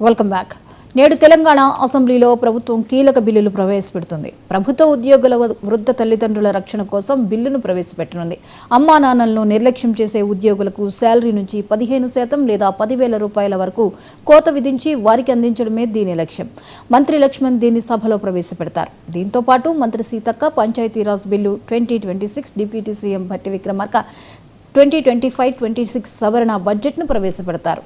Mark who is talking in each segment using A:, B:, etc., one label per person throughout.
A: Welcome back. నేడు తెలంగాణ అసెంబ్లీలో ప్రభుత్వం కీలక బిల్లులు ప్రవేశపెడుతుంది. ప్రభుత్వ ఉద్యోగుల వృద్ధ తల్లిదండ్రుల రక్షణ కోసం బిల్లును ప్రవేశపెట్టనుంది. అమ్మా నాన్నలను నిర్లక్ష్యం చేసే ఉద్యోగులకు శాలరీ నుంచి 15% లేదా 10,000 రూపాయల వరకు కోత విధించి వారికి అందించడమే దీని లక్ష్యం. మంత్రి లక్ష్మణ్ దీన్ని సభలో ప్రవేశపెడతారు. దీంతో పాటు మంత్రి Seethakka Panchayati Raj bill 2026, deputy CM Bhatti Vikramarka 2025-26 సవరణ బడ్జెట్ను ప్రవేశపెడతారు.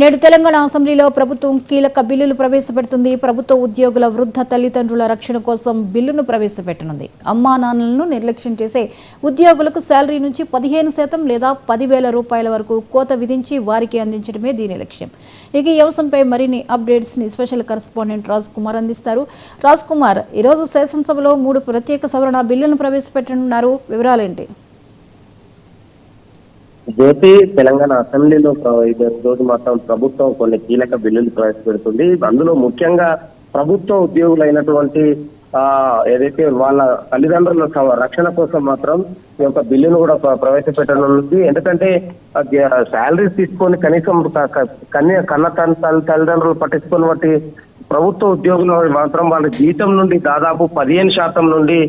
A: నేడు తెలంగాణ అసెంబ్లీలో ప్రభుత్వం కీలక బిల్లులు ప్రవేశపెడుతుంది. ప్రభుత్వ ఉద్యోగుల వృద్ధ తల్లిదండ్రుల రక్షణ కోసం బిల్లును ప్రవేశపెట్టనుంది. అమ్మా నాన్నలను నిర్లక్ష్యం చేసే ఉద్యోగులకు శాలరీ నుంచి 15% లేదా 10,000 రూపాయల వరకు కోత విధించి వారికి అందించడమే దీని లక్ష్యం. ఇక ఈ అంశంపై మరిన్ని అప్డేట్స్ ని స్పెషల్ కరెస్పాండెంట్ రాజ్ కుమార్ అందిస్తారు. రాజ్ కుమార్, ఈరోజు శాసనసభలో 3 ప్రత్యేక సవరణ బిల్లులను ప్రవేశపెట్టనున్నారు. వివరాలేంటి?
B: జ్యోతి, తెలంగాణ అసెంబ్లీలో రోజు మాత్రం ప్రభుత్వం కొన్ని కీలక బిల్లులు ప్రవేశపెడుతుంది. అందులో ముఖ్యంగా ప్రభుత్వ ఉద్యోగులైనటువంటి ఏదైతే వాళ్ళ తల్లిదండ్రుల రక్షణ కోసం మాత్రం ఈ యొక్క బిల్లును కూడా ప్రవేశపెట్టనుంది. ఎందుకంటే శాలరీస్ తీసుకొని కనీసం తల్లిదండ్రులు పట్టించుకొని బట్టి ప్రభుత్వ ఉద్యోగులు మాత్రం వాళ్ళ జీతం నుండి దాదాపు 15% నుండి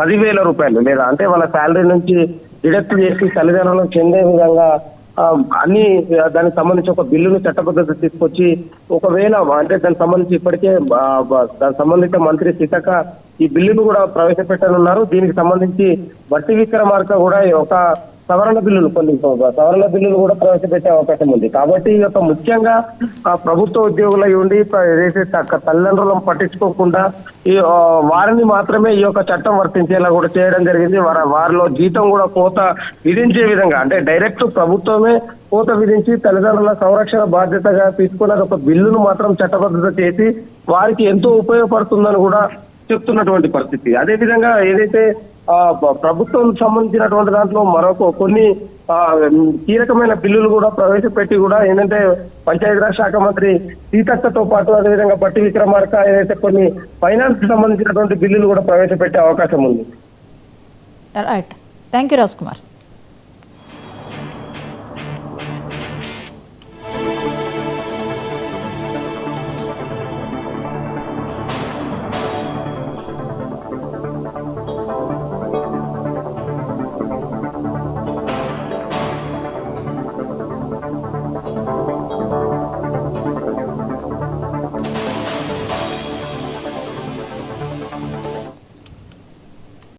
B: 10,000 రూపాయలు లేదా అంటే వాళ్ళ శాలరీ నుంచి డిడక్ట్ చేసి తల్లిదండ్రులకు చెందే విధంగా అన్ని దానికి సంబంధించి ఒక బిల్లును చట్టబద్ధత తీసుకొచ్చి ఒకవేళ అంటే దానికి సంబంధించి ఇప్పటికే దానికి సంబంధిత మంత్రి సీతక్క ఈ బిల్లును కూడా ప్రవేశపెట్టనున్నారు. దీనికి సంబంధించి భట్టి విక్రమార్క కూడా ఒక కొన్ని సవరణ బిల్లులు కూడా ప్రవేశపెట్టే అవకాశం ఉంది. కాబట్టి ఈ యొక్క ముఖ్యంగా ప్రభుత్వ ఉద్యోగులై ఉండి ఏదైతే తల్లిదండ్రులను పట్టించుకోకుండా వారిని మాత్రమే ఈ యొక్క చట్టం వర్తించేలా కూడా చేయడం జరిగింది. వారిలో జీతం కూడా కోత విధించే విధంగా అంటే డైరెక్ట్ ప్రభుత్వమే కోత విధించి తల్లిదండ్రుల సంరక్షణ బాధ్యతగా తీసుకున్న ఒక బిల్లును మాత్రం చట్టబద్ధత చేసి వారికి ఎంతో ఉపయోగపడుతుందని కూడా చెప్తున్నటువంటి పరిస్థితి. అదేవిధంగా ఏదైతే ప్రభుత్వం సంబంధించినటువంటి దాంట్లో మరొక కొన్ని కీలకమైన బిల్లులు కూడా ప్రవేశపెట్టి కూడా ఏంటంటే పంచాయతీరాజ్ శాఖ మంత్రి సీతక్కతో పాటు అదేవిధంగా భట్టి విక్రమార్క ఏదైతే కొన్ని ఫైనాన్స్ కి సంబంధించినటువంటి బిల్లులు కూడా ప్రవేశపెట్టే అవకాశం ఉంది.
A: Right, thank you Raj Kumar.